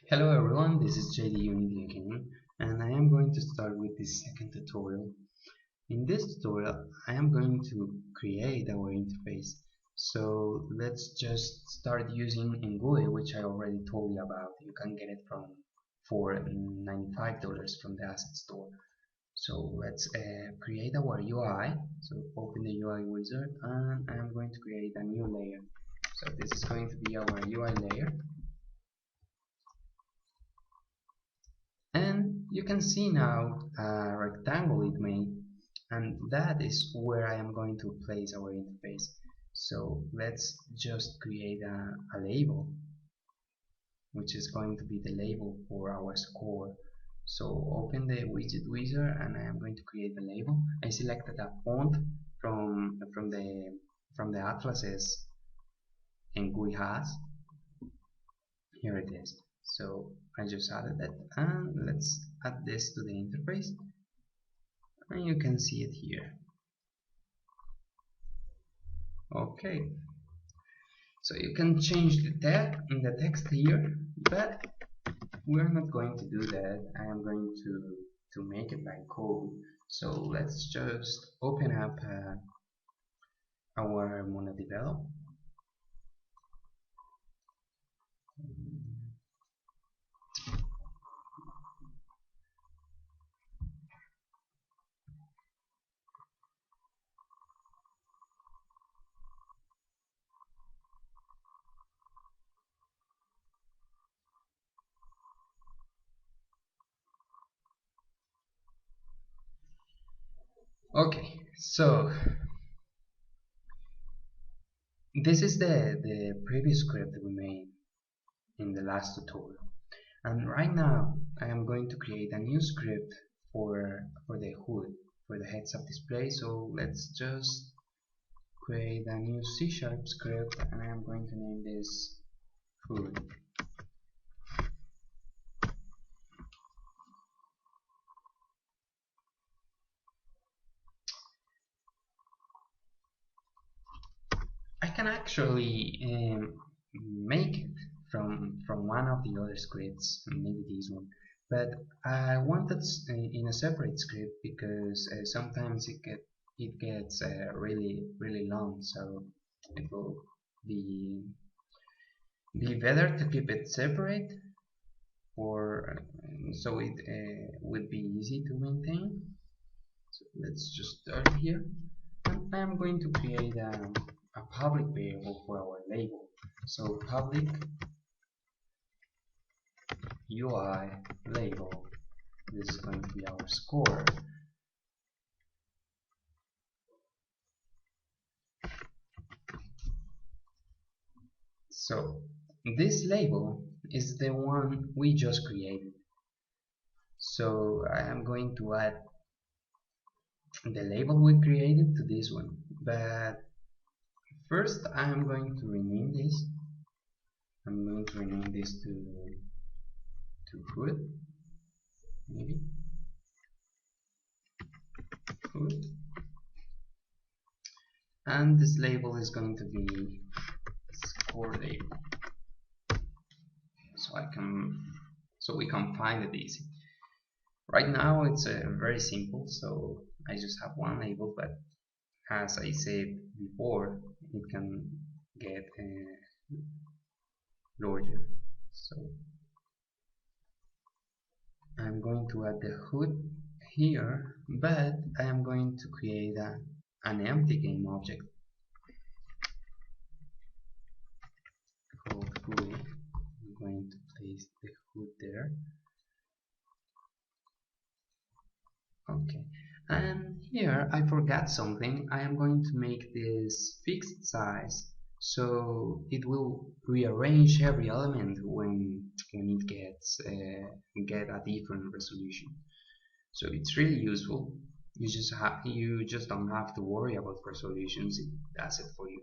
Hello everyone, this is JD Unity again, and I am going to start with this second tutorial. In this tutorial, I am going to create our interface. So let's just start using NGUI, which I already told you about. You can get it for $95 from the asset store. So let's create our UI. So open the UI wizard, and I am going to create a new layer. So this is going to be our UI layer. And you can see now a rectangle it made, and that is where I am going to place our interface. So let's just create a label, which is going to be the label for our score. So open the widget wizard, and I am going to create the label. I selected a font from the atlases NGUI has. Here it is. So I just added it, and let's add this to the interface, and you can see it here. Okay, so you can change the text here, but we're not going to do that. I am going to make it by code. So let's just open up our MonoDevelop. Okay, so this is the previous script we made in the last tutorial, and right now I am going to create a new script for the HUD, for the heads-up display. So let's just create a new C# script, and I am going to name this HUD. I can actually make it from one of the other scripts, maybe this one, but I want it in a separate script because sometimes it gets really long, so it will be better to keep it separate, or so it would be easy to maintain. So let's just start here, and I'm going to create a public variable for our label. So public UI label, this is going to be our score. So this label is the one we just created. So I am going to add the label we created to this one, but first I am going to rename this. I'm going to rename this to HUD, maybe HUD, and this label is going to be score label, so we can find it easy. Right now it's very simple, so I just have one label, but as I said before, it can get larger. So I'm going to add the HUD here, but I am going to create an empty game object called HUD. I'm going to place the HUD there. Okay, and here I forgot something. I am going to make this fixed size, so it will rearrange every element when it get a different resolution. So it's really useful. You just don't have to worry about resolutions. It does it for you.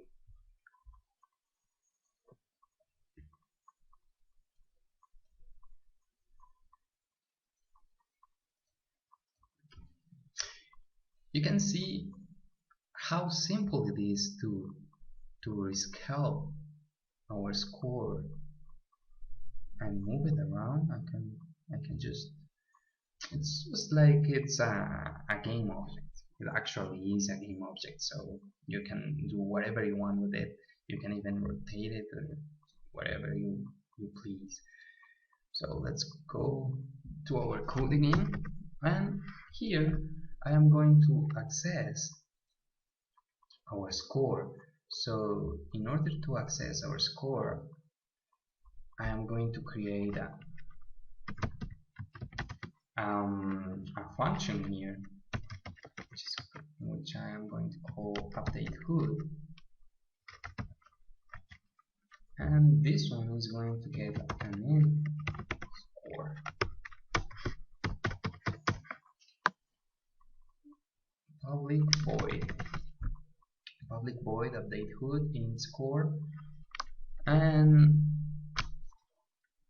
You can see how simple it is to rescale our score. and move it around, I can just, it's just like it's a game object. It actually is a game object, so you can do whatever you want with it. You can even rotate it or whatever you please. So let's go to our code again, and here I am going to access our score. So in order to access our score, I am going to create a function here, which I am going to call update hood, and this one is going to get an int score. Public void update hood int score, and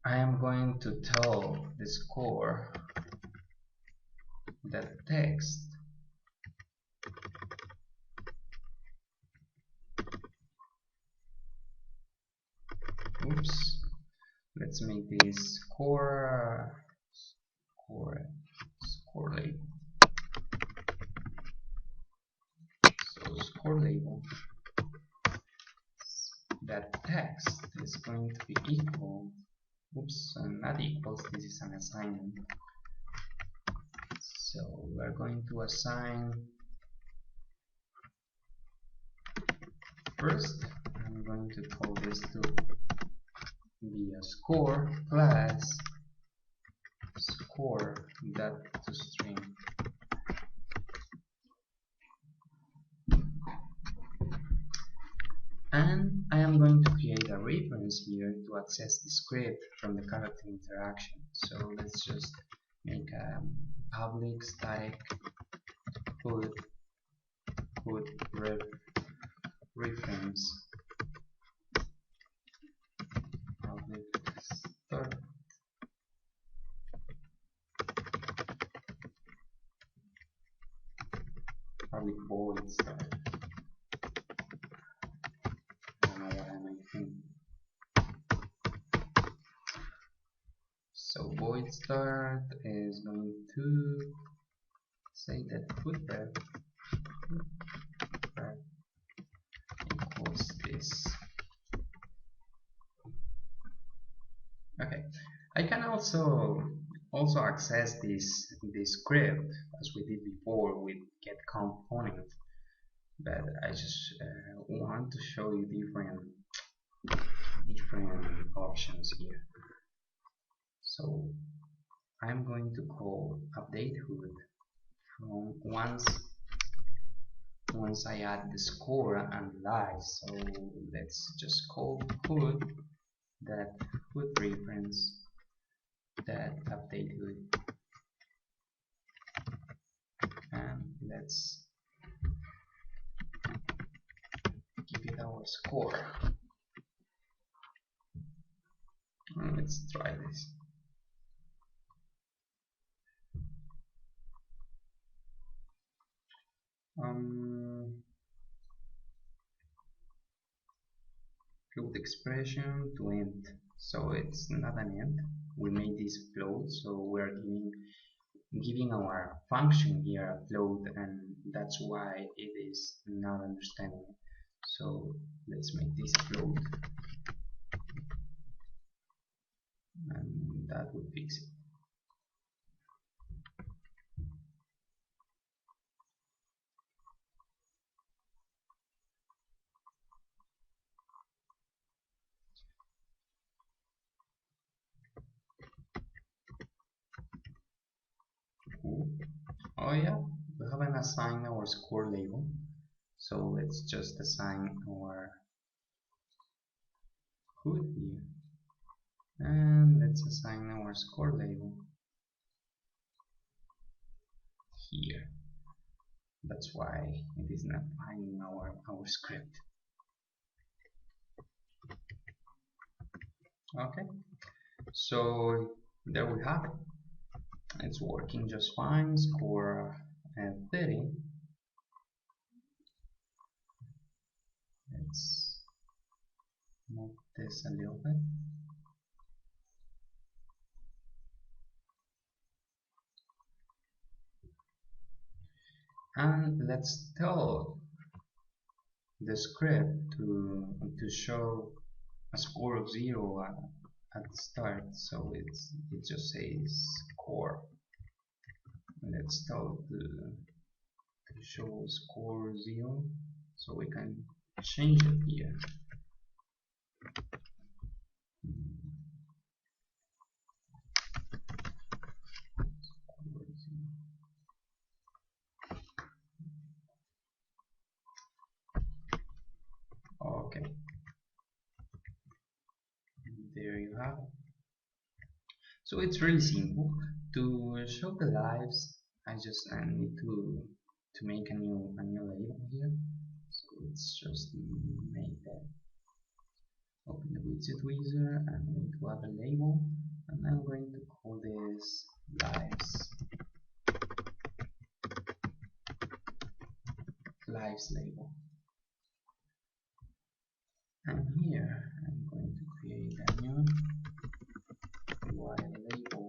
I am going to tell the score that text, oops, let's make this score label. So score label, that text is going to be equal, oops, not equals, this is an assignment. So we're going to assign, first I'm going to call this to be a score plus score dot to string. And I am going to create a reference here to access the script from the character interaction. So let's just make a public static hood reference public start public void start. I don't know what am I thinking. So void start is going to say that hood ref equals this. Okay, I can also access this script as we did before with get component, but I just want to show you different options here. So I'm going to call update hood from once I add the score and live. So let's just call hood that hood reference that update hood, and let's give it our score. Let's try this. Float expression to int, so it's not an int. We made this float, so we're giving our function here a float, and that's why it is not understanding it. So let's make this float, and that would fix it. Cool. Oh yeah, we haven't assigned our score label, so let's just assign our hood here, and let's assign our score label here. That's why it is not finding our script. Okay, so there we have it. It's working just fine. Score 30. Let's move this a little bit. and let's tell the script to show a score of 0 at the start, so it just says score. Let's tell to show score 0, so we can change it here. Okay, there you have it. So it's really simple. To show the lives, I need to make a new label here. So let's just make that. Open the widget wizard and I'm going to add a label, and I'm going to call this lives label. And here I'm going to create a new UI label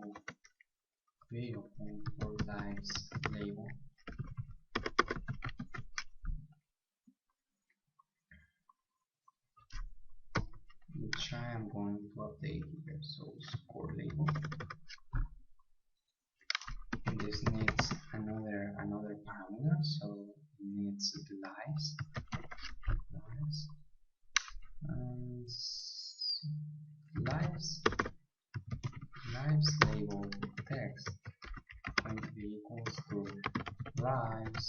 variable for lives label. Which I am going to update here. So score label. And this needs another parameter, so it needs the lives and lives label text going to be equals to lives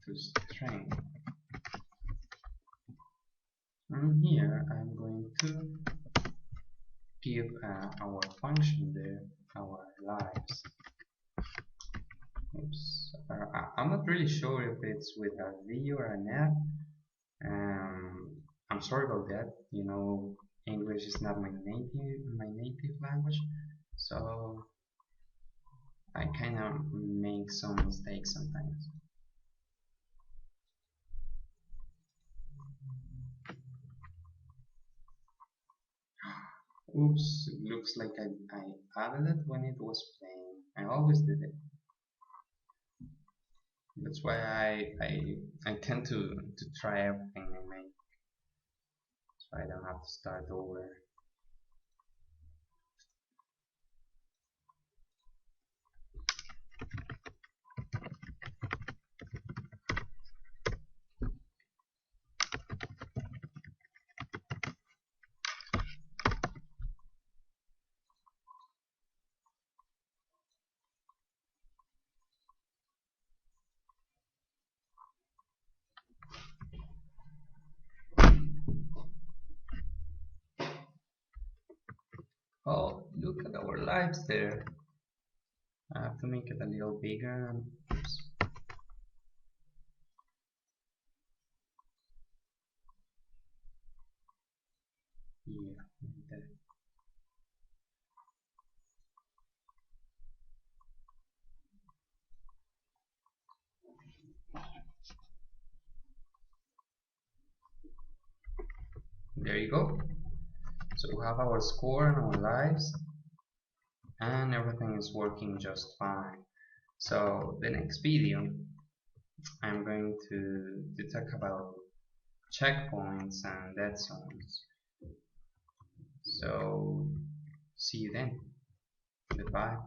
to string. And here I'm going to give our function there, our lives. Oops. I'm not really sure if it's with a V or an F. I'm sorry about that. You know, English is not my native language, so I kind of make some mistakes sometimes. Oops, it looks like I added it when it was playing. I always did it. That's why I tend to try everything I make, so I don't have to start over. Oh, look at our lives there. I have to make it a little bigger. Oops. Yeah, like that. There you go. So we have our score and our lives, and everything is working just fine. So the next video I'm going to talk about checkpoints and dead zones. So see you then. Goodbye.